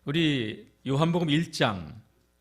우리 요한복음 1장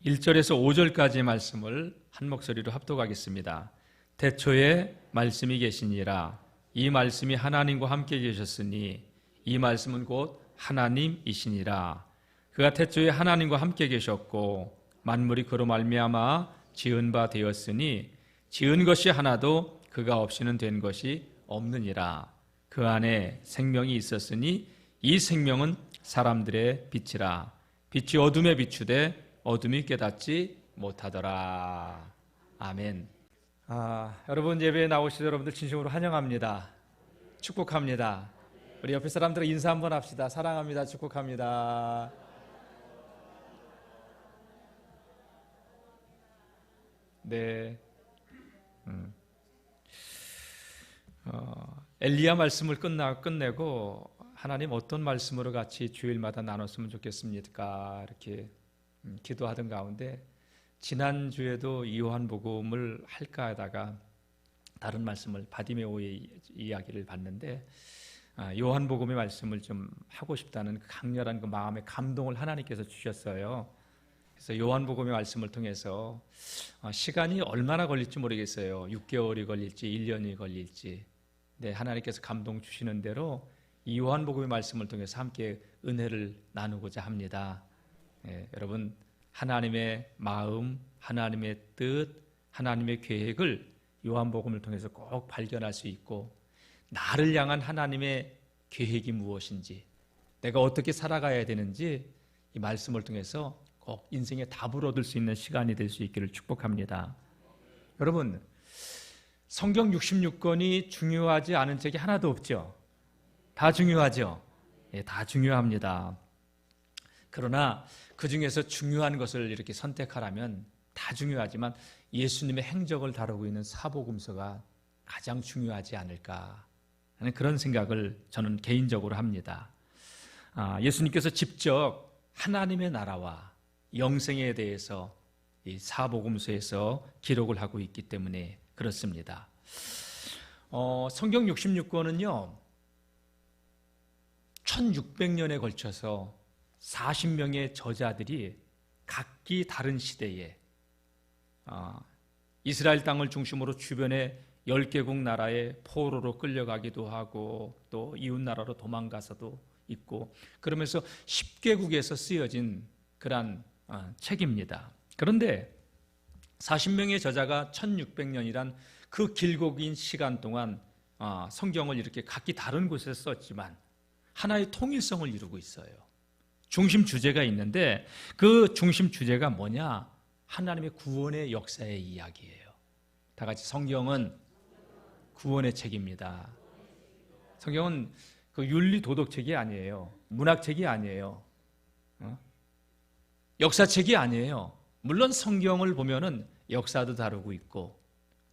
1절에서 5절까지의 말씀을 한 목소리로 합독하겠습니다. 태초에 말씀이 계시니라. 이 말씀이 하나님과 함께 계셨으니 이 말씀은 곧 하나님이시니라. 그가 태초에 하나님과 함께 계셨고 만물이 그로 말미암아 지은 바 되었으니 지은 것이 하나도 그가 없이는 된 것이 없느니라. 그 안에 생명이 있었으니 이 생명은 사람들의 빛이라. 빛이 어둠에 비추되 어둠이 깨닫지 못하더라. 아멘. 여러분, 예배에 나오신 여러분들 진심으로 환영합니다. 축복합니다. 우리 옆에 사람들과 인사 한번 합시다. 사랑합니다. 축복합니다. 네. 엘리야 말씀을 끝내고 하나님 어떤 말씀으로 같이 주일마다 나눴으면 좋겠습니까? 이렇게 기도하던 가운데 지난주에도 요한복음을 할까 하다가 다른 말씀을 바디메오의 이야기를 봤는데 요한복음의 말씀을 좀 하고 싶다는 강렬한 그 마음의 감동을 하나님께서 주셨어요. 그래서 요한복음의 말씀을 통해서 시간이 얼마나 걸릴지 모르겠어요. 6개월이 걸릴지 1년이 걸릴지. 네, 하나님께서 감동 주시는 대로 이 요한복음의 말씀을 통해서 함께 은혜를 나누고자 합니다. 여러분, 하나님의 마음, 하나님의 뜻, 하나님의 계획을 요한복음을 통해서 꼭 발견할 수 있고 나를 향한 하나님의 계획이 무엇인지 내가 어떻게 살아가야 되는지 이 말씀을 통해서 꼭 인생의 답을 얻을 수 있는 시간이 될 수 있기를 축복합니다. 여러분, 성경 66권이 중요하지 않은 책이 하나도 없죠. 다 중요하죠. 다 중요합니다. 그러나 그 중에서 중요한 것을 이렇게 선택하라면 다 중요하지만 예수님의 행적을 다루고 있는 사복음서가 가장 중요하지 않을까 하는 그런 생각을 저는 개인적으로 합니다. 예수님께서 직접 하나님의 나라와 영생에 대해서 이 사복음서에서 기록을 하고 있기 때문에 그렇습니다. 성경 66권은요 1600년에 걸쳐서 40명의 저자들이 각기 다른 시대에 이스라엘 땅을 중심으로 주변에 10개국 나라에 포로로 끌려가기도 하고 또 이웃 나라로 도망가서도 있고 그러면서 10개국에서 쓰여진 그런 책입니다. 그런데 40명의 저자가 1600년이란 그 길고 긴 시간 동안 성경을 이렇게 각기 다른 곳에서 썼지만 하나의 통일성을 이루고 있어요. 중심 주제가 있는데 그 중심 주제가 뭐냐? 하나님의 구원의 역사의 이야기예요. 다 같이 성경은 구원의 책입니다. 성경은 그 윤리 도덕책이 아니에요. 문학책이 아니에요. 역사책이 아니에요. 물론 성경을 보면은 역사도 다루고 있고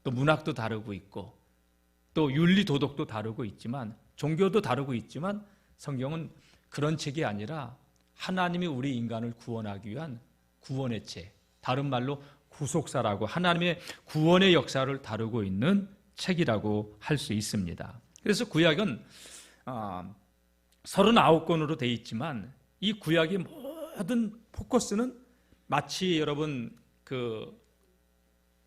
또 문학도 다루고 있고 또 윤리 도덕도 다루고 있지만 종교도 다루고 있지만 성경은 그런 책이 아니라 하나님이 우리 인간을 구원하기 위한 구원의 책, 다른 말로 구속사라고 하나님의 구원의 역사를 다루고 있는 책이라고 할 수 있습니다. 그래서 구약은 39권으로 되어 있지만 이 구약의 모든 포커스는 마치 여러분 그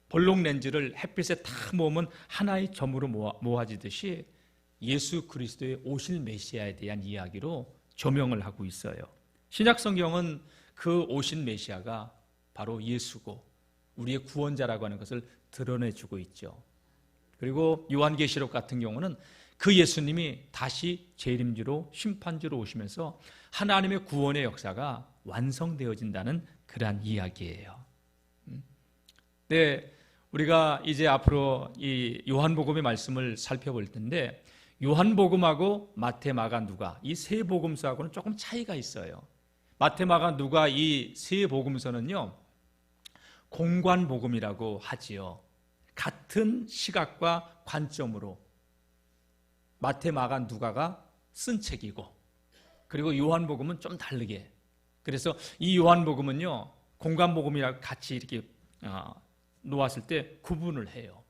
볼록 렌즈를 햇빛에 탁 모으면 하나의 점으로 모아지듯이 예수 그리스도의 오실 메시아에 대한 이야기로 조명을 하고 있어요. 신약 성경은 그 오신 메시아가 바로 예수고 우리의 구원자라고 하는 것을 드러내주고 있죠. 그리고 요한계시록 같은 경우는 그 예수님이 다시 재림주로 심판주로 오시면서 하나님의 구원의 역사가 완성되어진다는 그러한 이야기예요. 네, 우리가 이제 앞으로 이 요한복음의 말씀을 살펴볼 텐데 요한복음하고 마태, 마가, 누가 이 세 복음서하고는 조금 차이가 있어요. 마태, 마가, 누가 이 세 복음서는요 공관복음이라고 하지요. 같은 시각과 관점으로 마태, 마가, 누가가 쓴 책이고 그리고 요한복음은 좀 다르게 그래서 이 요한복음은요 공관복음이랑 같이 이렇게 놓았을 때 구분을 해요.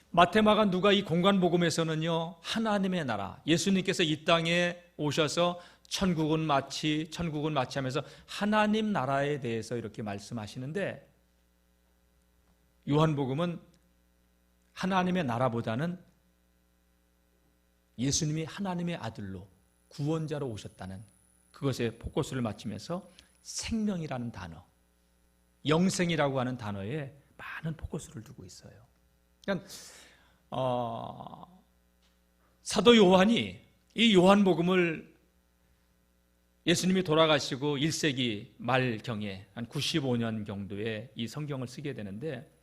마태, 마가, 누가 이 공관복음에서는요 하나님의 나라 예수님께서 이 땅에 오셔서 천국은 마치 하면서 하나님 나라에 대해서 이렇게 말씀하시는데, 요한복음은 하나님의 나라보다는 예수님이 하나님의 아들로 구원자로 오셨다는 그것에 포커스를 맞추면서 생명이라는 단어, 영생이라고 하는 단어에 많은 포커스를 두고 있어요. 그러니까 사도 요한이 이 요한복음을 예수님이 돌아가시고 1세기 말경에 한 95년 정도에 이 성경을 쓰게 되는데,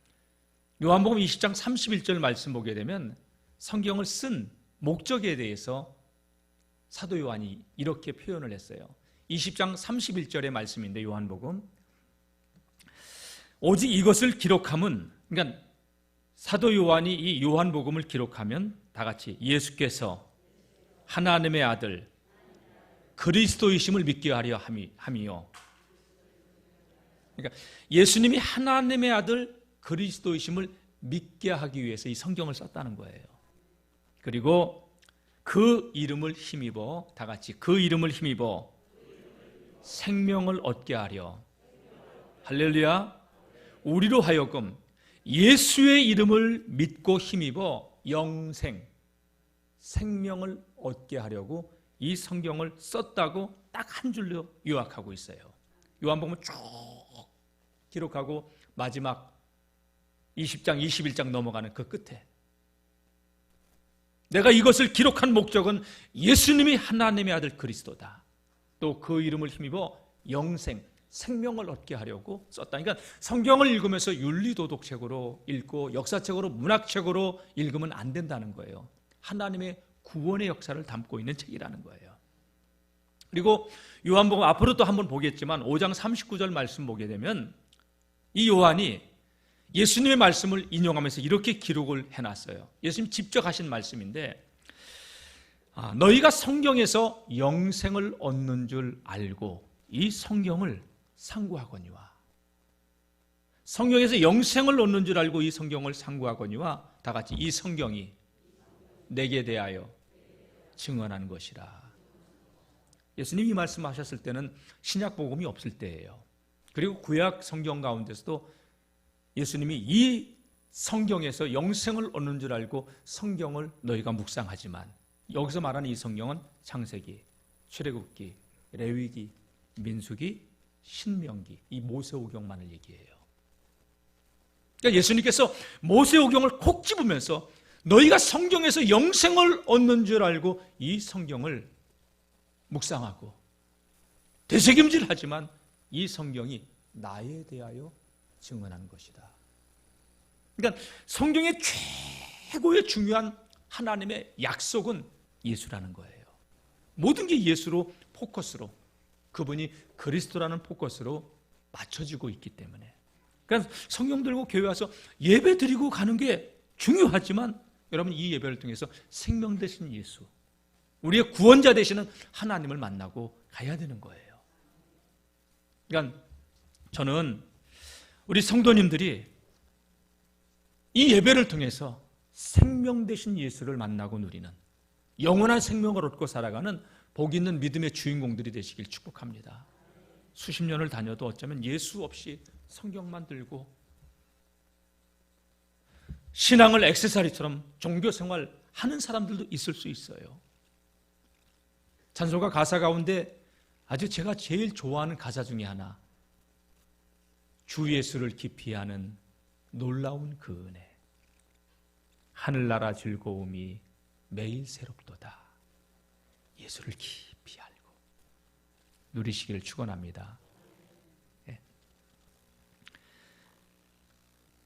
요한복음 20장 31절 말씀 보게 되면 성경을 쓴 목적에 대해서 사도 요한이 이렇게 표현을 했어요. 20장 31절의 말씀인데, 요한복음 오직 이것을 기록함은, 그러니까 사도 요한이 이 요한복음을 기록하면 다 같이 예수께서 하나님의 아들 그리스도이심을 믿게 하려 함이요. 그러니까 예수님이 하나님의 아들 그리스도이심을 믿게 하기 위해서 이 성경을 썼다는 거예요. 그리고 그 이름을 힘입어, 다 같이 그 이름을 힘입어 생명을 얻게 하려, 할렐루야, 우리로 하여금 예수의 이름을 믿고 힘입어 영생, 생명을 얻게 하려고 이 성경을 썼다고 딱 한 줄로 요약하고 있어요. 요한복음을 쭉 기록하고 마지막 20장, 21장 넘어가는 그 끝에 내가 이것을 기록한 목적은 예수님이 하나님의 아들 그리스도다, 또 그 이름을 힘입어 영생, 생명을 얻게 하려고 썼다. 그러니까 성경을 읽으면서 윤리도덕책으로 읽고 역사책으로, 문학책으로 읽으면 안 된다는 거예요. 하나님의 구원의 역사를 담고 있는 책이라는 거예요. 그리고 요한복음 앞으로 또 한번 보겠지만 5장 39절 말씀 보게 되면 이 요한이 예수님의 말씀을 인용하면서 이렇게 기록을 해놨어요. 예수님 직접 하신 말씀인데, 너희가 성경에서 영생을 얻는 줄 알고 이 성경을 상고하거니와, 성경에서 영생을 얻는 줄 알고 이 성경을 상고하거니와, 다 같이 이 성경이 내게 대하여 증언한 것이라. 예수님이 말씀하셨을 때는 신약 복음이 없을 때예요. 그리고 구약 성경 가운데서도 예수님이 이 성경에서 영생을 얻는 줄 알고 성경을 너희가 묵상하지만, 여기서 말하는 이 성경은 창세기, 출애굽기, 레위기, 민수기, 신명기, 이 모세오경만을 얘기해요. 그러니까 예수님께서 모세오경을 콕 집으면서 너희가 성경에서 영생을 얻는 줄 알고 이 성경을 묵상하고 되새김질하지만 이 성경이 나에 대하여 증언한 것이다. 그러니까 성경의 최고의 중요한 하나님의 약속은 예수라는 거예요. 모든 게 예수로 포커스로, 그분이 그리스도라는 포커스로 맞춰지고 있기 때문에, 그러니까 성경 들고 교회 와서 예배 드리고 가는 게 중요하지만, 여러분 이 예배를 통해서 생명 되신 예수, 우리의 구원자 되시는 하나님을 만나고 가야 되는 거예요. 그러니까 저는 우리 성도님들이 이 예배를 통해서 생명 되신 예수를 만나고 누리는, 영원한 생명을 얻고 살아가는 복 있는 믿음의 주인공들이 되시길 축복합니다. 수십 년을 다녀도 어쩌면 예수 없이 성경만 들고 신앙을 액세서리처럼 종교생활 하는 사람들도 있을 수 있어요. 찬송가 가사 가운데 아주 제가 제일 좋아하는 가사 중에 하나, 주 예수를 깊이 아는 놀라운 그 은혜, 하늘나라 즐거움이 매일 새롭도다. 예수를 깊이 알고 누리시기를 축원합니다.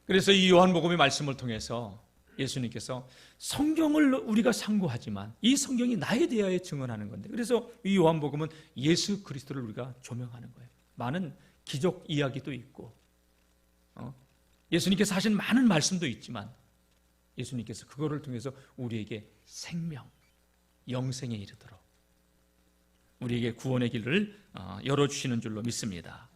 그래서 이 요한복음의 말씀을 통해서 예수님께서 성경을 우리가 상고하지만 이 성경이 나에 대하여 증언하는 건데, 그래서 이 요한복음은 예수 그리스도를 우리가 조명하는 거예요. 많은 기적 이야기도 있고 예수님께서 하신 많은 말씀도 있지만, 예수님께서 그거를 통해서 우리에게 생명, 영생에 이르도록 우리에게 구원의 길을 열어주시는 줄로 믿습니다.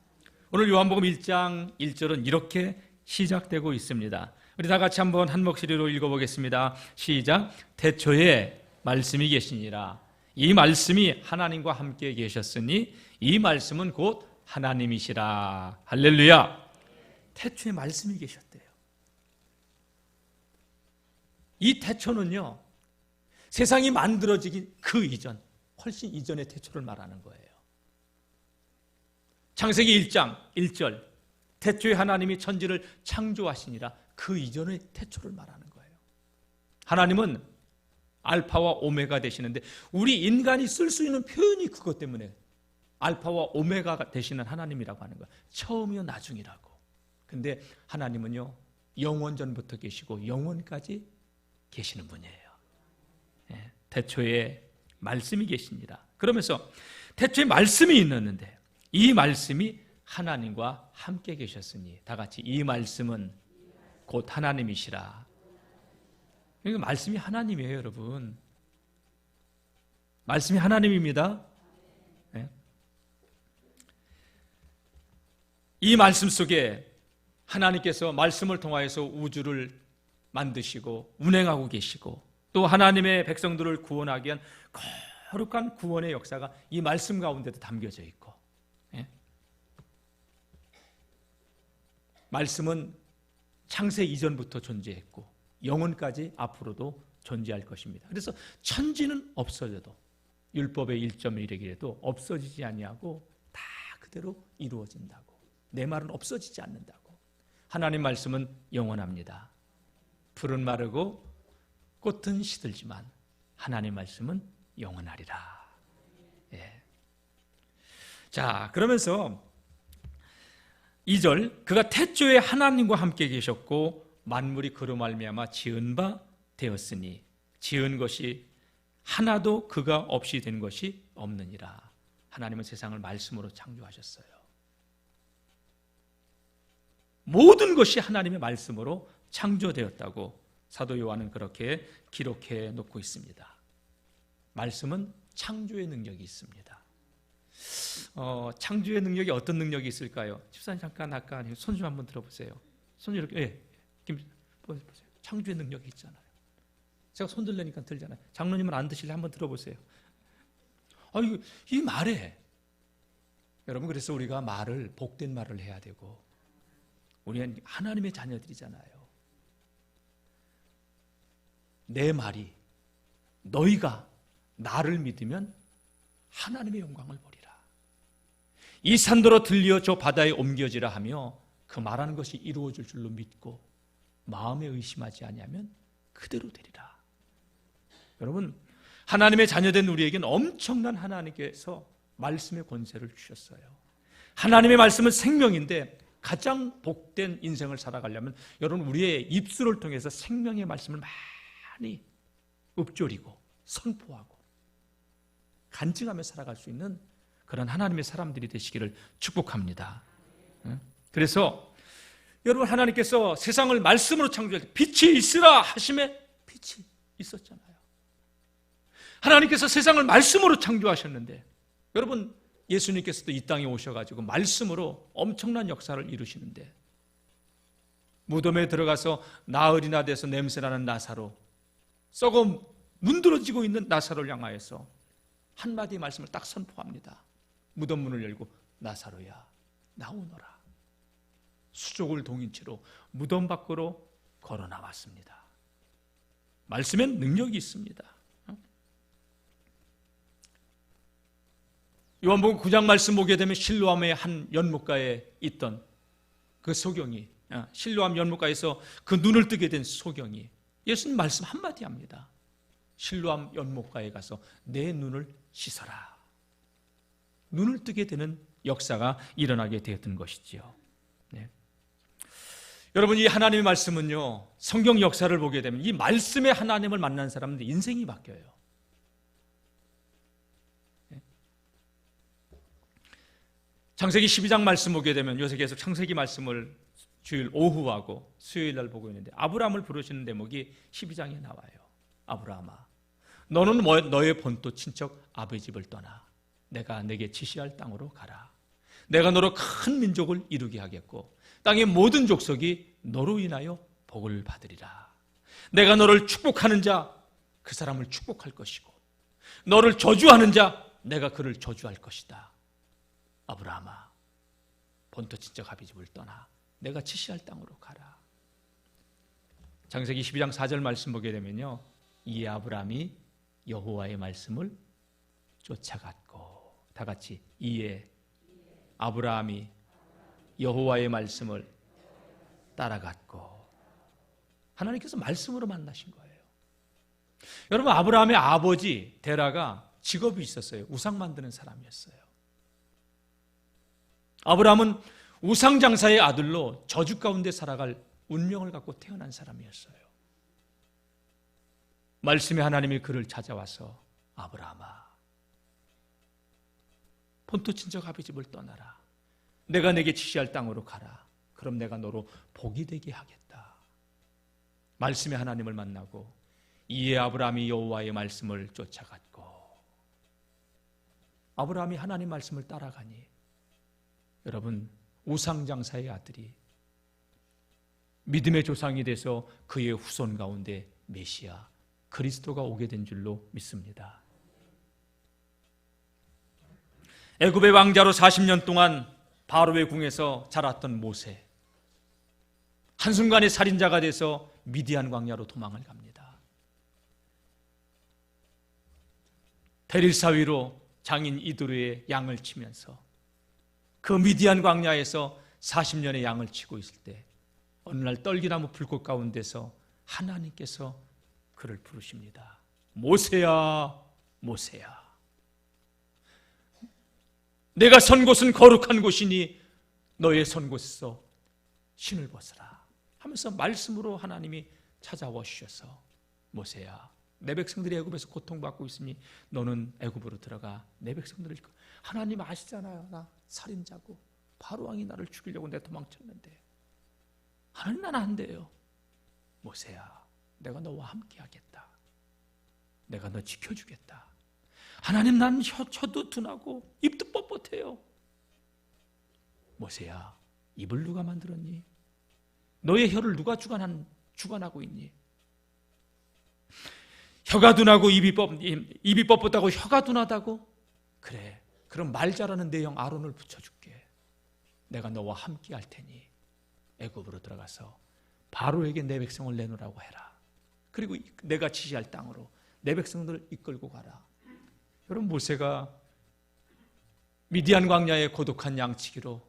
오늘 요한복음 1장 1절은 이렇게 시작되고 있습니다. 우리 다 같이 한번 한 목소리로 읽어보겠습니다. 시작. 태초에 말씀이 계시니라. 이 말씀이 하나님과 함께 계셨으니 이 말씀은 곧 하나님이시라. 할렐루야. 태초에 말씀이 계셨대요. 이 태초는요, 세상이 만들어지기 그 이전, 훨씬 이전의 태초를 말하는 거예요. 창세기 1장 1절, 태초에 하나님이 천지를 창조하시니라, 그 이전의 태초를 말하는 거예요. 하나님은 알파와 오메가 되시는데 우리 인간이 쓸 수 있는 표현이 그것 때문에 알파와 오메가가 되시는 하나님이라고 하는 거예요. 처음이요 나중이라고. 근데 하나님은요, 영원전부터 계시고 영원까지 계시는 분이에요. 태초에 말씀이 계십니다. 그러면서 태초에 말씀이 있었는데 이 말씀이 하나님과 함께 계셨으니, 다 같이 이 말씀은 곧 하나님이시라. 그러니까 말씀이 하나님이에요, 여러분. 말씀이 하나님입니다. 이 말씀 속에 하나님께서 말씀을 통하여서 우주를 만드시고 운행하고 계시고, 또 하나님의 백성들을 구원하기 위한 거룩한 구원의 역사가 이 말씀 가운데도 담겨져 있고, 말씀은 창세 이전부터 존재했고 영원까지 앞으로도 존재할 것입니다. 그래서 천지는 없어져도 율법의 1.1이라도 없어지지 아니하고 다 그대로 이루어진다고. 내 말은 없어지지 않는다고. 하나님 말씀은 영원합니다. 풀은 마르고 꽃은 시들지만 하나님 말씀은 영원하리라. 자, 그러면서 2절, 그가 태초에 하나님과 함께 계셨고 만물이 그로 말미암아 지은 바 되었으니 지은 것이 하나도 그가 없이 된 것이 없느니라. 하나님은 세상을 말씀으로 창조하셨어요. 모든 것이 하나님의 말씀으로 창조되었다고 사도 요한은 그렇게 기록해 놓고 있습니다. 말씀은 창조의 능력이 있습니다. 창조의 능력이 어떤 능력이 있을까요? 집사님 잠깐 아까 손 좀 한번 들어보세요. 손 이렇게, 보세요. 창조의 능력이 있잖아요. 제가 손 들려니까 들잖아요. 장로님은 안 드실래? 한번 들어보세요. 이 말에, 여러분, 그래서 우리가 말을, 복된 말을 해야 되고, 우리는 하나님의 자녀들이잖아요. 내 말이, 너희가 나를 믿으면 하나님의 영광을 보리라. 이 산더러 들려 저 바다에 옮겨지라 하며 그 말하는 것이 이루어질 줄로 믿고 마음에 의심하지 아니하면 그대로 되리라. 여러분, 하나님의 자녀된 우리에게는 엄청난 하나님께서 말씀의 권세를 주셨어요. 하나님의 말씀은 생명인데 가장 복된 인생을 살아가려면 여러분, 우리의 입술을 통해서 생명의 말씀을 많이 읊조리고 선포하고 간증하며 살아갈 수 있는 그런 하나님의 사람들이 되시기를 축복합니다. 그래서 여러분, 하나님께서 세상을 말씀으로 창조할 때 빛이 있으라 하심에 빛이 있었잖아요. 하나님께서 세상을 말씀으로 창조하셨는데, 여러분, 예수님께서도 이 땅에 오셔가지고 말씀으로 엄청난 역사를 이루시는데, 무덤에 들어가서 나흘이나 돼서 냄새나는 나사로, 썩어 문드러지고 있는 나사로를 향하여서 한마디 말씀을 딱 선포합니다. 무덤 문을 열고 나사로야 나오너라. 수족을 동인 채로 무덤 밖으로 걸어 나왔습니다. 말씀엔 능력이 있습니다. 요한복음 9장 말씀 보게 되면 실로암의 한 연못가에 있던 그 소경이, 실로암 연못가에서 그 눈을 뜨게 된 소경이 예수님 말씀 한마디 합니다. 실로암 연못가에 가서 내 눈을 씻어라. 눈을 뜨게 되는 역사가 일어나게 되었던 것이지요. 네. 여러분, 이 하나님의 말씀은요, 성경 역사를 보게 되면 이 말씀의 하나님을 만난 사람들 인생이 바뀌어요. 네. 창세기 12장 말씀 보게 되면 요새 계속 창세기 말씀을 주일 오후하고 수요일 날 보고 있는데, 아브라함을 부르시는 대목이 12장에 나와요. 아브라함아, 너는 너의 본토 친척 아버지 집을 떠나 내가 내게 지시할 땅으로 가라. 내가 너로 큰 민족을 이루게 하겠고 땅의 모든 족속이 너로 인하여 복을 받으리라. 내가 너를 축복하는 자 그 사람을 축복할 것이고 너를 저주하는 자 내가 그를 저주할 것이다. 아브라함아, 본토 친척 아비집을 떠나 내가 지시할 땅으로 가라. 창세기 12장 4절 말씀 보게 되면요, 이에 아브라함이 여호와의 말씀을 쫓아갔고, 다 같이 이에 아브라함이 여호와의 말씀을 따라갔고. 하나님께서 말씀으로 만나신 거예요. 여러분, 아브라함의 아버지 데라가 직업이 있었어요. 우상 만드는 사람이었어요. 아브라함은 우상장사의 아들로 저주 가운데 살아갈 운명을 갖고 태어난 사람이었어요. 말씀의 하나님이 그를 찾아와서 아브라함아, 본토 친척 아비집을 떠나라. 내가 내게 지시할 땅으로 가라. 그럼 내가 너로 복이 되게 하겠다. 말씀의 하나님을 만나고 이에 아브라함이 여호와의 말씀을 쫓아갔고, 아브라함이 하나님 말씀을 따라가니 여러분, 우상장사의 아들이 믿음의 조상이 돼서 그의 후손 가운데 메시아 그리스도가 오게 된 줄로 믿습니다. 애굽의 왕자로 40년 동안 바로의 궁에서 자랐던 모세, 한순간에 살인자가 돼서 미디안 광야로 도망을 갑니다. 데릴사 위로 장인 이드로의 양을 치면서 그 미디안 광야에서 40년의 양을 치고 있을 때 어느 날 떨기나무 불꽃 가운데서 하나님께서 그를 부르십니다. 모세야, 모세야, 내가 선 곳은 거룩한 곳이니 너의 선 곳에서 신을 벗으라 하면서 말씀으로 하나님이 찾아오셔서, 모세야, 내 백성들이 애굽에서 고통받고 있으니 너는 애굽으로 들어가 내 백성들을, 하나님 아시잖아요, 나 살인자고 바로 왕이 나를 죽이려고 내가 도망쳤는데 하나님, 나는 안 돼요. 모세야, 내가 너와 함께 하겠다. 내가 너 지켜주겠다. 하나님, 난 혀도 둔하고 입도 뻣뻣해요. 모세야, 입을 누가 만들었니? 너의 혀를 누가 주관하고 있니? 혀가 둔하고 입이 뻣뻣하고 혀가 둔하다고? 그래, 그럼 말 잘하는 내 형 아론을 붙여줄게. 내가 너와 함께 할 테니 애굽으로 들어가서 바로에게 내 백성을 내놓으라고 해라. 그리고 내가 지시할 땅으로 내 백성들을 이끌고 가라. 여러분, 모세가 미디안 광야의 고독한 양치기로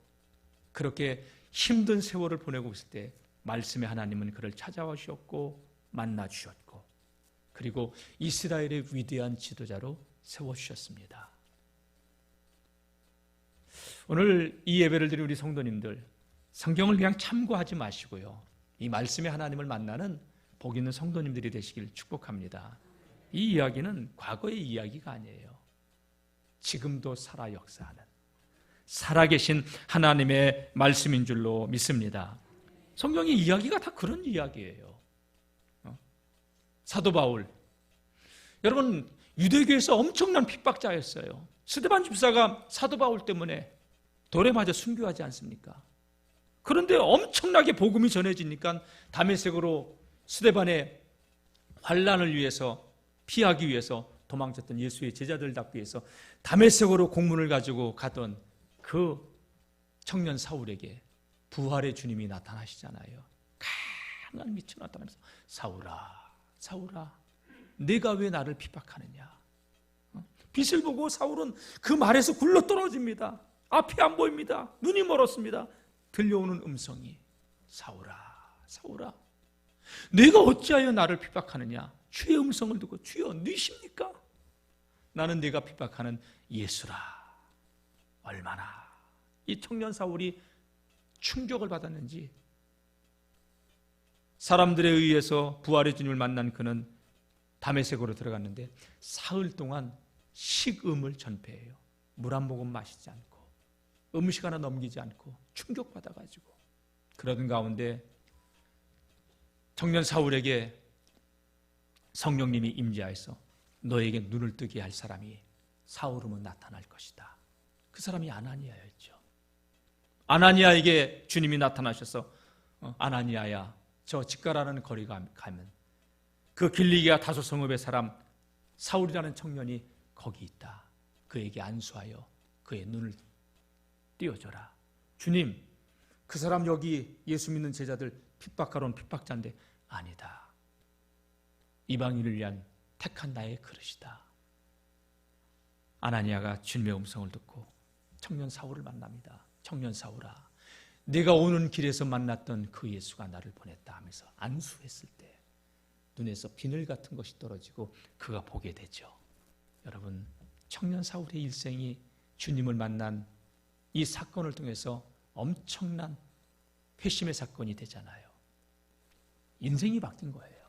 그렇게 힘든 세월을 보내고 있을 때 말씀의 하나님은 그를 찾아와 주셨고 만나 주셨고, 그리고 이스라엘의 위대한 지도자로 세워주셨습니다. 오늘 이 예배를 드린 우리 성도님들, 성경을 그냥 참고하지 마시고요, 이 말씀의 하나님을 만나는 복 있는 성도님들이 되시길 축복합니다. 이 이야기는 과거의 이야기가 아니에요. 지금도 살아 역사하는 살아계신 하나님의 말씀인 줄로 믿습니다. 성경의 이야기가 다 그런 이야기예요. 사도 바울, 여러분, 유대교에서 엄청난 핍박자였어요. 스데반 집사가 사도 바울 때문에 돌에 맞아 순교하지 않습니까? 그런데 엄청나게 복음이 전해지니까 다메섹으로 스데반의 환난을 위해서, 피하기 위해서 도망쳤던 예수의 제자들답기 위해서 다메섹으로 공문을 가지고 가던 그 청년 사울에게 부활의 주님이 나타나시잖아요. 강한 빛이 나타나면서 사울아, 사울아, 네가 왜 나를 핍박하느냐? 빛을 보고 사울은 그 말에서 굴러 떨어집니다. 앞이 안 보입니다. 눈이 멀었습니다. 들려오는 음성이, 사울아, 사울아, 네가 어찌하여 나를 핍박하느냐? 주의 음성을 듣고, 주여, 네십니까? 나는 네가 핍박하는 예수라. 얼마나 이 청년 사울이 충격을 받았는지, 사람들에 의해서 부활의 주님을 만난 그는 다메섹으로 들어갔는데 사흘 동안 식음을 전폐해요. 물 한 모금 마시지 않고 음식 하나 넘기지 않고 충격받아가지고, 그러던 가운데 청년 사울에게 성령님이 임재하여서 너에게 눈을 뜨게 할 사람이 사울음은 나타날 것이다. 그 사람이 아나니아였죠. 아나니아에게 주님이 나타나셔서 아나니아야, 저 직가라는 거리 가면 그 길리기아 다소 성읍의 사람 사울이라는 청년이 거기 있다. 그에게 안수하여 그의 눈을 띄워줘라. 주님, 그 사람 여기 예수 믿는 제자들 핍박하러 온 핍박자인데 아니다. 이방인을 위한 택한 나의 그릇이다. 아나니아가 주님의 음성을 듣고 청년 사울을 만납니다. 청년 사울아, 내가 오는 길에서 만났던 그 예수가 나를 보냈다 하면서 안수했을 때 눈에서 비늘 같은 것이 떨어지고 그가 보게 되죠. 여러분, 청년 사울의 일생이 주님을 만난 이 사건을 통해서 엄청난 회심의 사건이 되잖아요. 인생이 바뀐 거예요.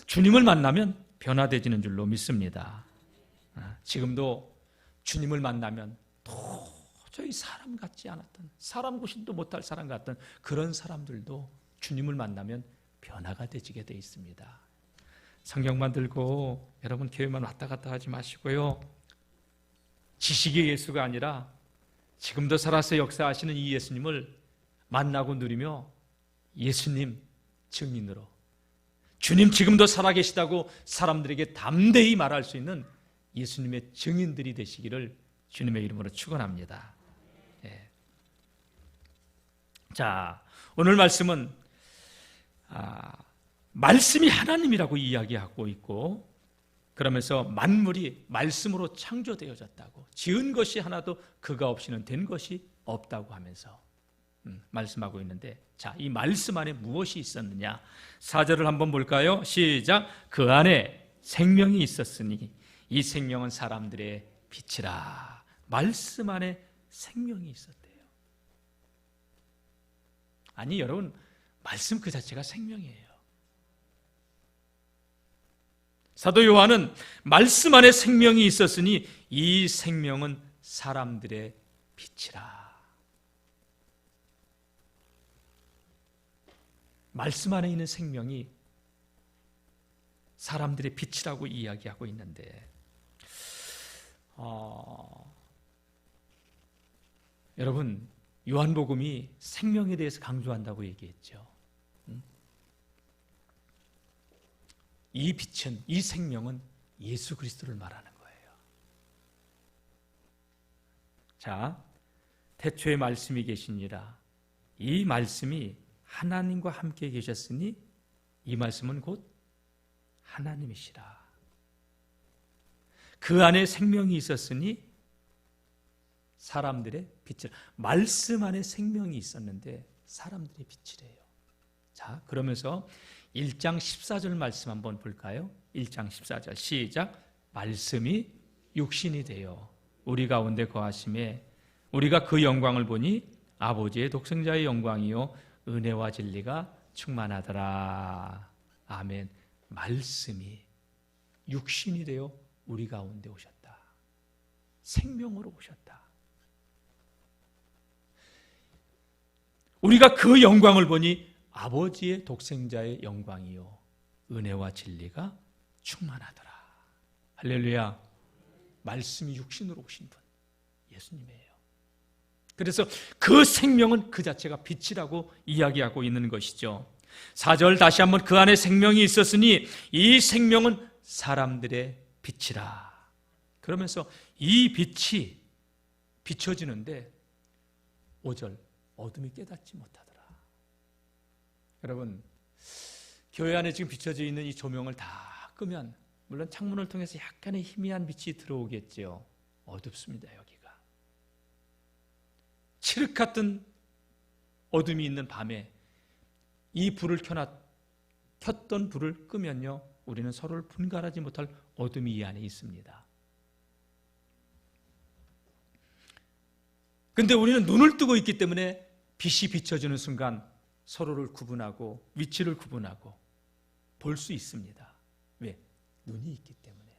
주님을 만나면 변화되지는 줄로 믿습니다. 지금도 주님을 만나면 도저히 사람 같지 않았던, 사람 구실도 못할 사람 같던 그런 사람들도 주님을 만나면 변화가 되지게 돼 있습니다. 성경만 들고 여러분 교회만 왔다 갔다 하지 마시고요. 지식의 예수가 아니라 지금도 살아서 역사하시는 이 예수님을 만나고 누리며 예수님 증인으로, 주님 지금도 살아계시다고 사람들에게 담대히 말할 수 있는 예수님의 증인들이 되시기를 주님의 이름으로 축원합니다. 예. 자, 오늘 말씀은 말씀이 하나님이라고 이야기하고 있고, 그러면서 만물이 말씀으로 창조되어졌다고, 지은 것이 하나도 그가 없이는 된 것이 없다고 하면서 말씀하고 있는데, 자, 이 말씀 안에 무엇이 있었느냐? 4절을 한번 볼까요? 시작. 그 안에 생명이 있었으니 이 생명은 사람들의 빛이라. 말씀 안에 생명이 있었대요. 아니 여러분, 말씀 그 자체가 생명이에요. 사도 요한은 말씀 안에 생명이 있었으니 이 생명은 사람들의 빛이라. 말씀 안에 있는 생명이 사람들의 빛이라고 이야기하고 있는데, 여러분, 요한복음이 생명에 대해서 강조한다고 얘기했죠. 이 빛은, 이 생명은 예수 그리스도를 말하는 거예요. 자, 태초에 말씀이 계시니라. 이 말씀이 하나님과 함께 계셨으니 이 말씀은 곧 하나님이시라. 그 안에 생명이 있었으니 사람들의 빛이라. 말씀 안에 생명이 있었는데 사람들의 빛이래요. 자, 그러면서 1장 14절 말씀 한번 볼까요? 1장 14절 시작. 말씀이 육신이 되어 우리 가운데 거하심에 우리가 그 영광을 보니 아버지의 독생자의 영광이요 은혜와 진리가 충만하더라. 아멘. 말씀이 육신이 되어 우리 가운데 오셨다. 생명으로 오셨다. 우리가 그 영광을 보니 아버지의 독생자의 영광이요 은혜와 진리가 충만하더라. 할렐루야. 말씀이 육신으로 오신 분 예수님이에요. 그래서 그 생명은 그 자체가 빛이라고 이야기하고 있는 것이죠. 4절 다시 한번 그 안에 생명이 있었으니 이 생명은 사람들의 빛이라. 그러면서 이 빛이 비춰지는데 5절 어둠이 깨닫지 못하더라. 여러분, 교회 안에 지금 비춰져 있는 이 조명을 다 끄면 물론 창문을 통해서 약간의 희미한 빛이 들어오겠죠. 어둡습니다. 여기가 칠흑 같은 어둠이 있는 밤에 이 불을 켰던 불을 끄면요 우리는 서로를 분간하지 못할 어둠이 이 안에 있습니다. 그런데 우리는 눈을 뜨고 있기 때문에 빛이 비춰지는 순간 서로를 구분하고 위치를 구분하고 볼 수 있습니다. 왜? 눈이 있기 때문에.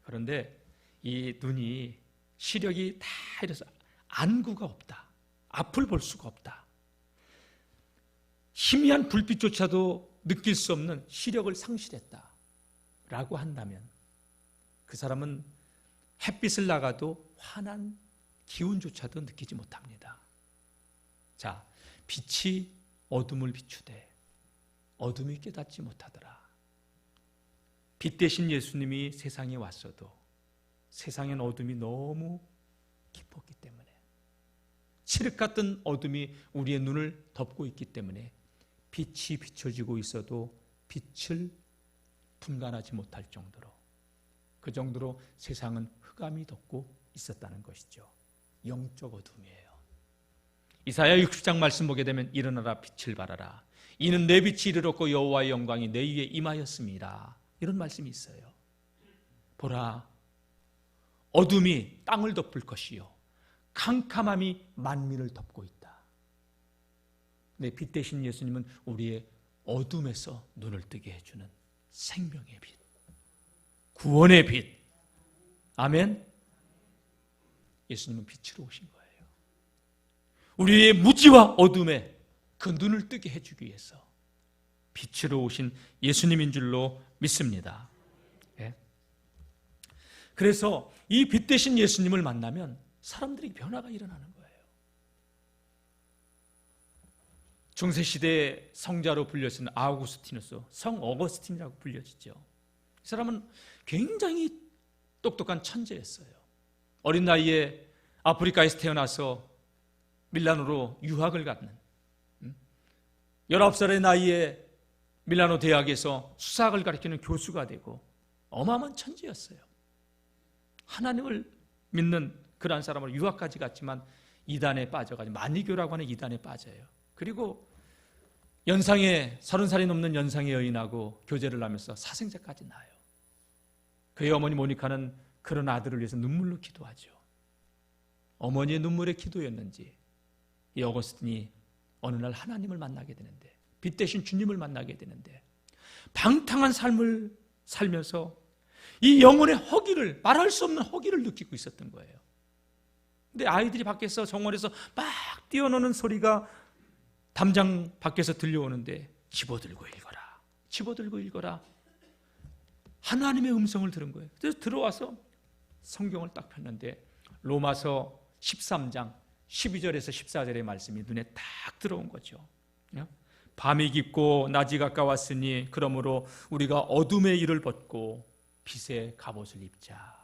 그런데 이 눈이 시력이 다 이래서 안구가 없다. 앞을 볼 수가 없다. 희미한 불빛조차도 느낄 수 없는 시력을 상실했다 라고 한다면 그 사람은 햇빛을 나가도 환한 기운조차도 느끼지 못합니다. 자, 빛이 어둠을 비추되 어둠이 깨닫지 못하더라. 빛 대신 예수님이 세상에 왔어도 세상엔 어둠이 너무 깊었기 때문에, 칠흑 같은 어둠이 우리의 눈을 덮고 있기 때문에 빛이 비춰지고 있어도 빛을 분간하지 못할 정도로, 그 정도로 세상은 흑암이 덮고 있었다는 것이죠. 영적 어둠이에요. 이사야 60장 말씀 보게 되면 일어나라 빛을 발하라. 이는 내 빛이 이르렀고 여호와의 영광이 내 위에 임하였습니다. 이런 말씀이 있어요. 보라, 어둠이 땅을 덮을 것이요 캄캄함이 만민을 덮고 있다. 내 빛 대신 예수님은 우리의 어둠에서 눈을 뜨게 해주는 생명의 빛, 구원의 빛. 아멘. 예수님은 빛으로 오신 거예요. 우리의 무지와 어둠에 그 눈을 뜨게 해주기 위해서 빛으로 오신 예수님인 줄로 믿습니다. 예. 그래서 이 빛 대신 예수님을 만나면 사람들에게 변화가 일어나는 거예요. 중세시대의 성자로 불려진 아우구스티누스, 성 어거스틴이라고 불려지죠. 이 사람은 굉장히 똑똑한 천재였어요. 어린 나이에 아프리카에서 태어나서 밀라노로 유학을 갔는, 19살의 나이에 밀라노 대학에서 수사학을 가르치는 교수가 되고 어마어마한 천재였어요. 하나님을 믿는 그러한 사람으로 유학까지 갔지만 이단에 빠져가지고 마니교라고 하는 이단에 빠져요. 그리고 연상의 30살이 넘는 연상의 여인하고 교제를 하면서 사생자까지 낳아요. 그의 어머니 모니카는 그런 아들을 위해서 눈물로 기도하죠. 어머니의 눈물의 기도였는지 이 어거스틴이 어느 날 하나님을 만나게 되는데, 빛 대신 주님을 만나게 되는데, 방탕한 삶을 살면서 이 영혼의 허기를, 말할 수 없는 허기를 느끼고 있었던 거예요. 근데 아이들이 밖에서 정원에서 막 뛰어노는 소리가 담장 밖에서 들려오는데 집어들고 읽어라, 집어들고 읽어라. 하나님의 음성을 들은 거예요. 그래서 들어와서 성경을 딱 폈는데 로마서 13장 12절에서 14절의 말씀이 눈에 딱 들어온 거죠. 밤이 깊고 낮이 가까웠으니 그러므로 우리가 어둠의 일을 벗고 빛의 갑옷을 입자.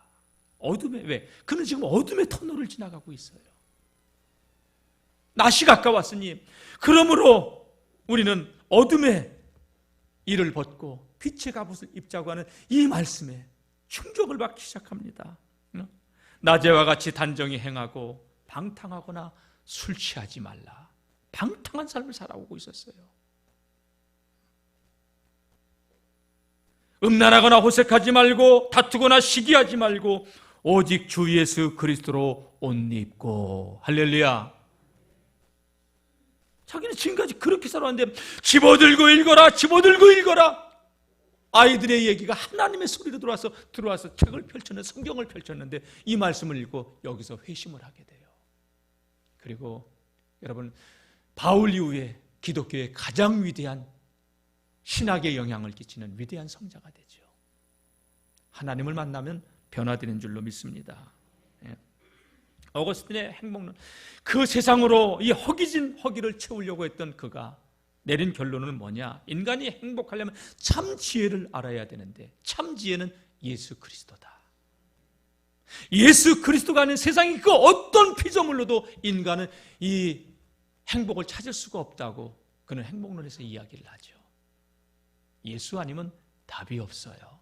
어둠에, 왜? 그는 지금 어둠의 터널을 지나가고 있어요. 낮이 가까웠으니 그러므로 우리는 어둠의 일을 벗고 빛의 갑옷을 입자고 하는 이 말씀에 충격을 받기 시작합니다. 낮에와 같이 단정히 행하고 방탕하거나 술 취하지 말라. 방탕한 삶을 살아오고 있었어요. 음란하거나 호색하지 말고 다투거나 시기하지 말고 오직 주 예수 그리스도로 옷 입고. 할렐루야. 자기는 지금까지 그렇게 살아왔는데 집어들고 읽어라, 집어들고 읽어라. 아이들의 얘기가 하나님의 소리로 들어와서 책을 펼쳤는데, 성경을 펼쳤는데 이 말씀을 읽고 여기서 회심을 하게 돼요. 그리고 여러분, 바울 이후에 기독교의 가장 위대한 신학에 영향을 끼치는 위대한 성자가 되죠. 하나님을 만나면 변화되는 줄로 믿습니다. 어거스틴의 행복론, 그 세상으로 이 허기진 허기를 채우려고 했던 그가 내린 결론은 뭐냐? 인간이 행복하려면 참 지혜를 알아야 되는데 참 지혜는 예수 그리스도다. 예수 그리스도가 아닌 세상의 그 어떤 피조물로도 인간은 이 행복을 찾을 수가 없다고 그는 행복론에서 이야기를 하죠. 예수 아니면 답이 없어요.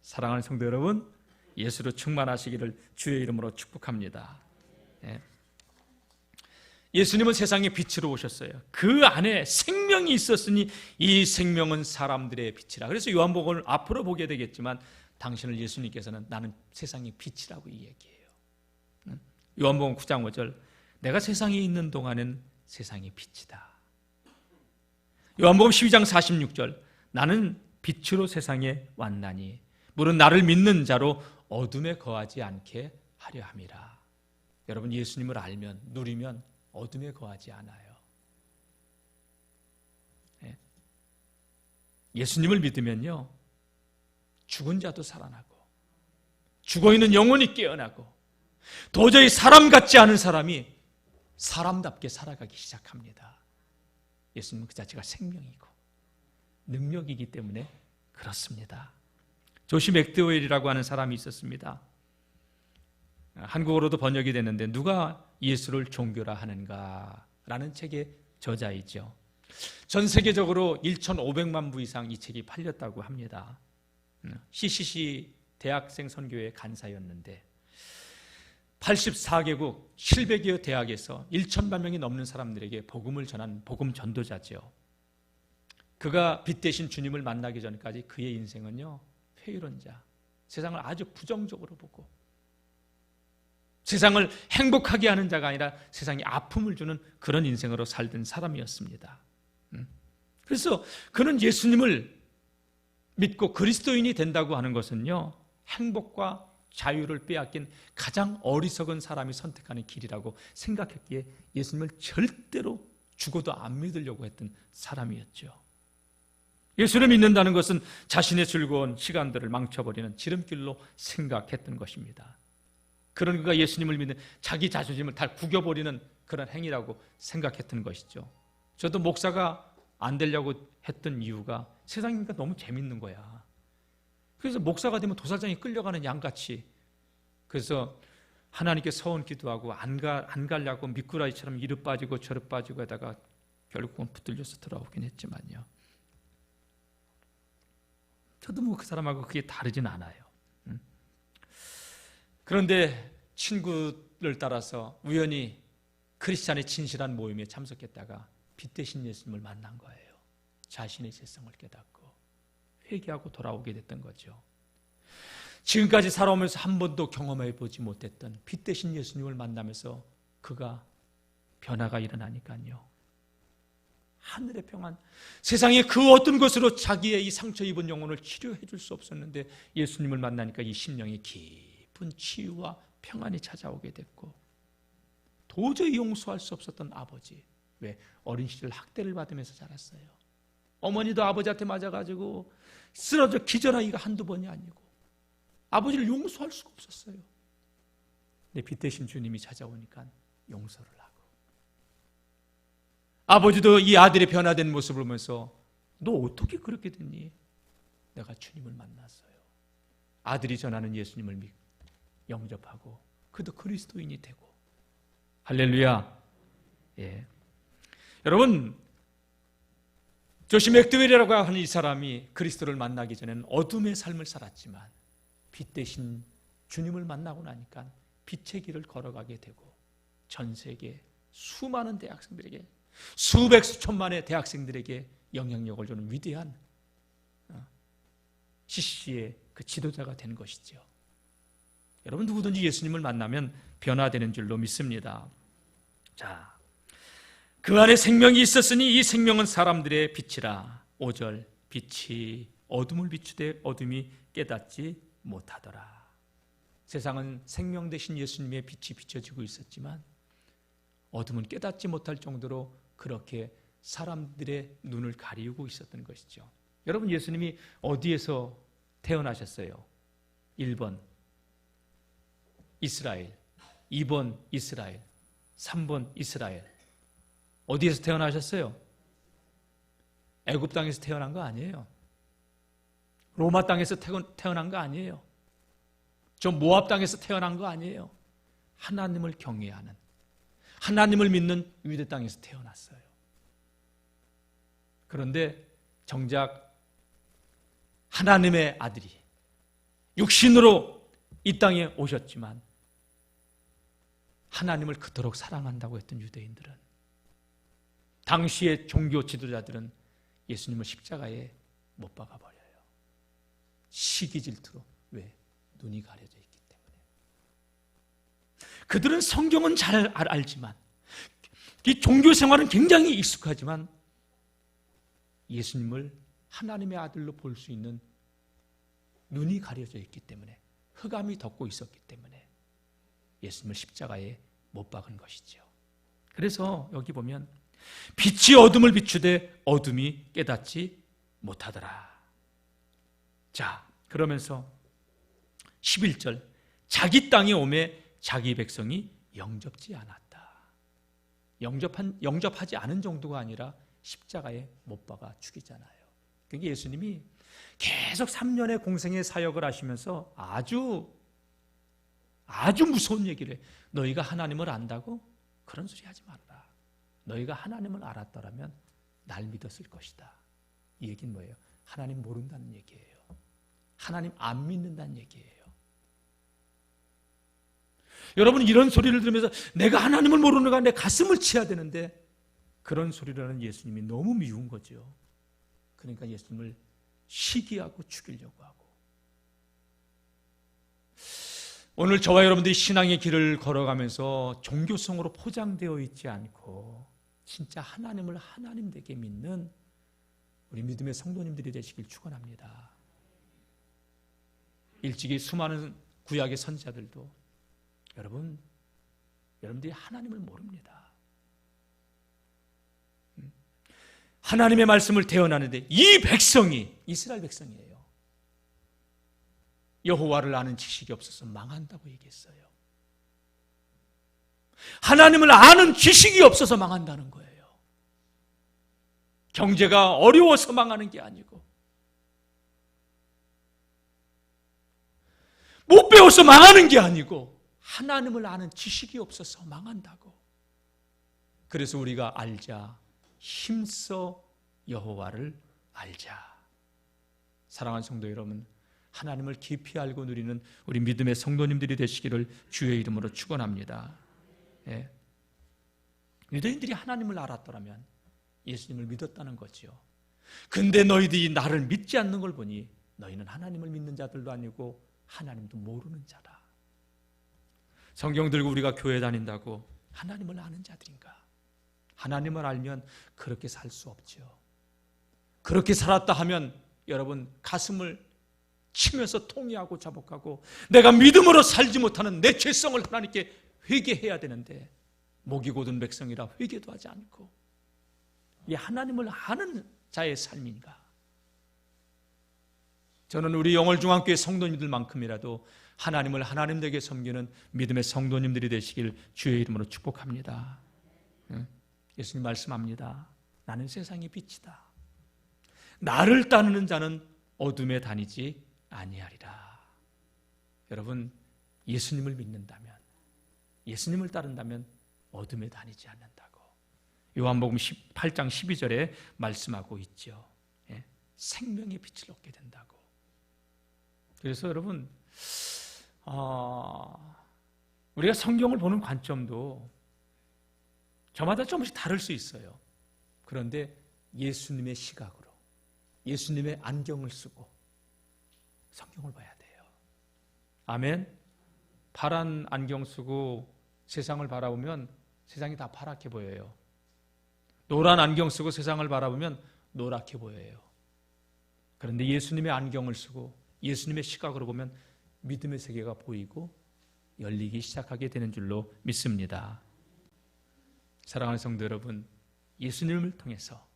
사랑하는 성도 여러분, 예수로 충만하시기를 주의 이름으로 축복합니다. 예수님은 세상에 빛으로 오셨어요. 그 안에 생명이 있었으니 이 생명은 사람들의 빛이라. 그래서 요한복음을 앞으로 보게 되겠지만 당신을 예수님께서는 나는 세상의 빛이라고 얘기해요. 요한복음 9장 5절, 내가 세상에 있는 동안은 세상의 빛이다. 요한복음 12장 46절, 나는 빛으로 세상에 왔나니 물은 나를 믿는 자로 어둠에 거하지 않게 하려 함이라. 여러분, 예수님을 알면, 누리면 어둠에 거하지 않아요. 예수님을 믿으면요, 죽은 자도 살아나고 죽어있는 영혼이 깨어나고 도저히 사람 같지 않은 사람이 사람답게 살아가기 시작합니다. 예수님은 그 자체가 생명이고 능력이기 때문에 그렇습니다. 조시 맥드웰이라고 하는 사람이 있었습니다. 한국어로도 번역이 됐는데 누가 예수를 종교라 하는가라는 책의 저자이죠. 전 세계적으로 1,500만 부 이상 이 책이 팔렸다고 합니다. CCC 대학생 선교회 간사였는데 84개국 700여 대학에서 1천만 명이 넘는 사람들에게 복음을 전한 복음 전도자죠. 그가 빛 대신 주님을 만나기 전까지 그의 인생은요, 회의론자, 세상을 아주 부정적으로 보고 세상을 행복하게 하는 자가 아니라 세상에 아픔을 주는 그런 인생으로 살던 사람이었습니다. 그래서 그는 예수님을 믿고 그리스도인이 된다고 하는 것은요, 행복과 자유를 빼앗긴 가장 어리석은 사람이 선택하는 길이라고 생각했기에 예수님을 절대로 죽어도 안 믿으려고 했던 사람이었죠. 예수를 믿는다는 것은 자신의 즐거운 시간들을 망쳐버리는 지름길로 생각했던 것입니다. 그런 그가 예수님을 믿는 자기 자존심을 다 구겨버리는 그런 행위라고 생각했던 것이죠. 저도 목사가 안 되려고 했던 이유가 세상이니까 너무 재밌는 거야. 그래서 목사가 되면 도살장에 끌려가는 양같이, 그래서 하나님께 서원 기도하고 안 가려고 미꾸라지처럼 이리 빠지고 저리 빠지고 하다가 결국은 붙들려서 돌아오긴 했지만요. 저도 뭐 그 사람하고 그게 다르진 않아요. 그런데 친구를 따라서 우연히 크리스찬의 진실한 모임에 참석했다가 빛 대신 예수님을 만난 거예요. 자신의 죄성을 깨닫고 회개하고 돌아오게 됐던 거죠. 지금까지 살아오면서 한 번도 경험해 보지 못했던 빛 대신 예수님을 만나면서 그가 변화가 일어나니까요, 하늘의 평안, 세상의 그 어떤 것으로 자기의 이 상처 입은 영혼을 치료해 줄 수 없었는데 예수님을 만나니까 이 심령이 깊은 치유와 평안이 찾아오게 됐고, 도저히 용서할 수 없었던 아버지, 왜? 어린 시절 학대를 받으면서 자랐어요. 어머니도 아버지한테 맞아가지고 쓰러져 기절하기가 한두 번이 아니고 아버지를 용서할 수가 없었어요. 근데 빛 대신 주님이 찾아오니까 용서를 하고, 아버지도 이 아들의 변화된 모습을 보면서 너 어떻게 그렇게 됐니? 내가 주님을 만났어요. 아들이 전하는 예수님을 영접하고 그도 그리스도인이 되고, 할렐루야. 예. 여러분, 조시 맥드웰이라고 하는 이 사람이 그리스도를 만나기 전에는 어둠의 삶을 살았지만 빛 대신 주님을 만나고 나니까 빛의 길을 걸어가게 되고 전 세계 수많은 대학생들에게, 수백 수천만의 대학생들에게 영향력을 주는 위대한 CCC의 그 지도자가 된 것이죠. 여러분, 누구든지 예수님을 만나면 변화되는 줄로 믿습니다. 자, 그 안에 생명이 있었으니 이 생명은 사람들의 빛이라. 5절, 빛이 어둠을 비추되 어둠이 깨닫지 못하더라. 세상은 생명 되신 예수님의 빛이 비춰지고 있었지만 어둠은 깨닫지 못할 정도로 그렇게 사람들의 눈을 가리우고 있었던 것이죠. 여러분, 예수님이 어디에서 태어나셨어요? 1번 이스라엘, 2번 이스라엘, 3번 이스라엘. 어디에서 태어나셨어요? 애굽 땅에서 태어난 거 아니에요. 로마 땅에서 태어난 거 아니에요. 저 모압 땅에서 태어난 거 아니에요. 하나님을 경외하는, 하나님을 믿는 유대 땅에서 태어났어요. 그런데 정작 하나님의 아들이 육신으로 이 땅에 오셨지만 하나님을 그토록 사랑한다고 했던 유대인들은, 당시의 종교 지도자들은 예수님을 십자가에 못 박아버려요. 시기 질투로. 왜? 눈이 가려져 있기 때문에. 그들은 성경은 잘 알지만, 이 종교 생활은 굉장히 익숙하지만 예수님을 하나님의 아들로 볼 수 있는 눈이 가려져 있기 때문에, 흑암이 덮고 있었기 때문에 예수님을 십자가에 못 박은 것이죠. 그래서 여기 보면 빛이 어둠을 비추되 어둠이 깨닫지 못하더라. 자, 그러면서 11절, 자기 땅에 오매 자기 백성이 영접지 않았다. 영접하지 않은 정도가 아니라 십자가에 못 박아 죽이잖아요. 그게 예수님이 계속 3년의 공생의 사역을 하시면서 아주 아주 무서운 얘기를 해. 너희가 하나님을 안다고? 그런 소리 하지 말아라. 너희가 하나님을 알았더라면 날 믿었을 것이다. 이 얘기는 뭐예요? 하나님 모른다는 얘기예요. 하나님 안 믿는다는 얘기예요. 여러분, 이런 소리를 들으면서 내가 하나님을 모르는가 내 가슴을 치야 되는데, 그런 소리를 하는 예수님이 너무 미운 거죠. 그러니까 예수님을 시기하고 죽이려고 하고. 오늘 저와 여러분들이 신앙의 길을 걸어가면서 종교성으로 포장되어 있지 않고 진짜 하나님을 하나님 되게 믿는 우리 믿음의 성도님들이 되시길 축원합니다. 일찍이 수많은 구약의 선지자들도 여러분들이 하나님을 모릅니다. 하나님의 말씀을 대언하는데 이 백성이, 이스라엘 백성이에요, 여호와를 아는 지식이 없어서 망한다고 얘기했어요. 하나님을 아는 지식이 없어서 망한다는 거예요. 경제가 어려워서 망하는 게 아니고, 못 배워서 망하는 게 아니고, 하나님을 아는 지식이 없어서 망한다고. 그래서 우리가 알자, 힘써 여호와를 알자. 사랑하는 성도 여러분, 하나님을 깊이 알고 누리는 우리 믿음의 성도님들이 되시기를 주의 이름으로 축원합니다. 예. 유대인들이 하나님을 알았더라면 예수님을 믿었다는 거죠. 근데 너희들이 나를 믿지 않는 걸 보니 너희는 하나님을 믿는 자들도 아니고 하나님도 모르는 자다. 성경 들고 우리가 교회 다닌다고 하나님을 아는 자들인가? 하나님을 알면 그렇게 살 수 없죠. 그렇게 살았다 하면 여러분, 가슴을 치면서 통회하고 자복하고 내가 믿음으로 살지 못하는 내 죄성을 하나님께 회개해야 되는데, 목이 곧은 백성이라 회개도 하지 않고, 이 하나님을 아는 자의 삶인가? 저는 우리 영월중앙교회 성도님들만큼이라도 하나님을 하나님 되게 섬기는 믿음의 성도님들이 되시길 주의 이름으로 축복합니다. 예수님 말씀합니다. 나는 세상의 빛이다. 나를 따르는 자는 어둠에 다니지 아니하리라. 여러분, 예수님을 믿는다면, 예수님을 따른다면 어둠에 다니지 않는다고 요한복음 8장 12절에 말씀하고 있죠. 예? 생명의 빛을 얻게 된다고. 그래서 여러분, 우리가 성경을 보는 관점도 저마다 조금씩 다를 수 있어요. 그런데 예수님의 시각으로, 예수님의 안경을 쓰고 성경을 봐야 돼요. 아멘. 파란 안경 쓰고 세상을 바라보면 세상이 다 파랗게 보여요. 노란 안경 쓰고 세상을 바라보면 노랗게 보여요. 그런데 예수님의 안경을 쓰고 예수님의 시각으로 보면 믿음의 세계가 보이고 열리기 시작하게 되는 줄로 믿습니다. 사랑하는 성도 여러분, 예수님을 통해서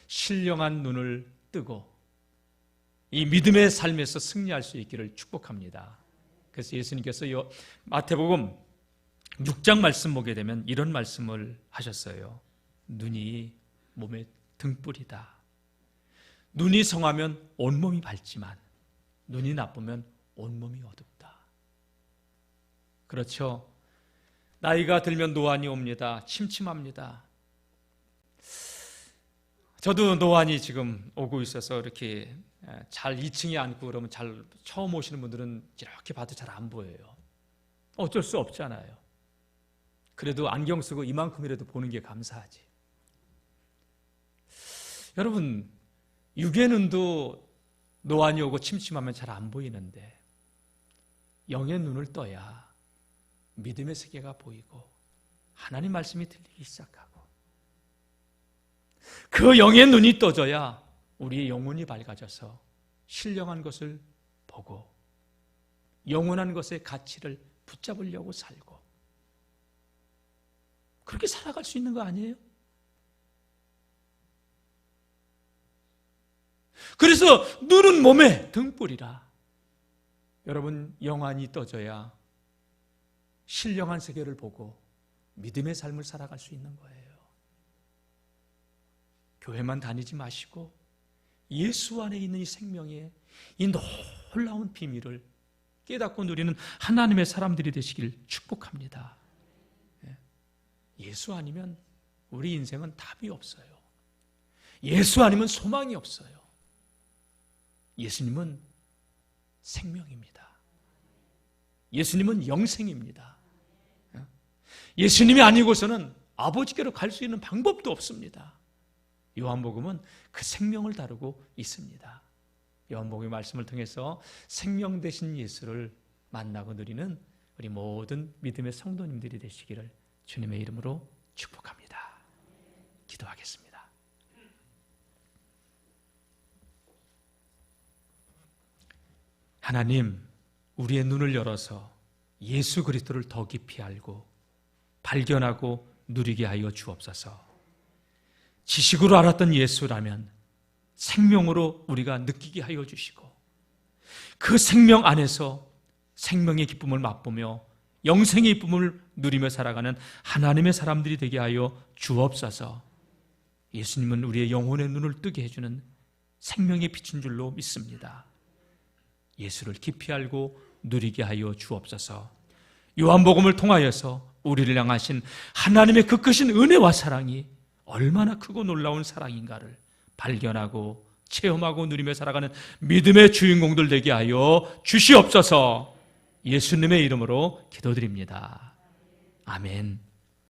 신령한 눈을 뜨고 이 믿음의 삶에서 승리할 수 있기를 축복합니다. 그래서 예수님께서 마태복음 6장 말씀 보게 되면 이런 말씀을 하셨어요. 눈이 몸의 등불이다. 눈이 성하면 온몸이 밝지만 눈이 나쁘면 온몸이 어둡다. 그렇죠. 나이가 들면 노안이 옵니다. 침침합니다. 저도 노안이 지금 오고 있어서 이렇게 잘 2층에 앉고 그러면 잘 처음 오시는 분들은 이렇게 봐도 잘 안 보여요. 어쩔 수 없잖아요. 그래도 안경 쓰고 이만큼이라도 보는 게 감사하지. 여러분, 육의 눈도 노안이 오고 침침하면 잘 안 보이는데 영의 눈을 떠야 믿음의 세계가 보이고 하나님 말씀이 들리기 시작하고 그 영의 눈이 떠져야 우리의 영혼이 밝아져서 신령한 것을 보고 영원한 것의 가치를 붙잡으려고 살고 그렇게 살아갈 수 있는 거 아니에요? 그래서 눈은 몸에 등불이라. 여러분, 영안이 떠져야 신령한 세계를 보고 믿음의 삶을 살아갈 수 있는 거예요. 교회만 다니지 마시고 예수 안에 있는 이 생명의 이 놀라운 비밀을 깨닫고 누리는 하나님의 사람들이 되시길 축복합니다. 예수 아니면 우리 인생은 답이 없어요. 예수 아니면 소망이 없어요. 예수님은 생명입니다. 예수님은 영생입니다. 예수님이 아니고서는 아버지께로 갈 수 있는 방법도 없습니다. 요한복음은 그 생명을 다루고 있습니다. 요한복음의 말씀을 통해서 생명 되신 예수를 만나고 누리는 우리 모든 믿음의 성도님들이 되시기를 주님의 이름으로 축복합니다. 기도하겠습니다. 하나님, 우리의 눈을 열어서 예수 그리스도를 더 깊이 알고 발견하고 누리게 하여 주옵소서. 지식으로 알았던 예수라면 생명으로 우리가 느끼게 하여 주시고 그 생명 안에서 생명의 기쁨을 맛보며 영생의 기쁨을 누리며 살아가는 하나님의 사람들이 되게 하여 주옵소서. 예수님은 우리의 영혼의 눈을 뜨게 해주는 생명의 빛인 줄로 믿습니다. 예수를 깊이 알고 누리게 하여 주옵소서. 요한복음을 통하여서 우리를 향하신 하나님의 그 크신 은혜와 사랑이 얼마나 크고 놀라운 사랑인가를 발견하고 체험하고 누리며 살아가는 믿음의 주인공들 되게 하여 주시옵소서. 예수님의 이름으로 기도드립니다. 아멘.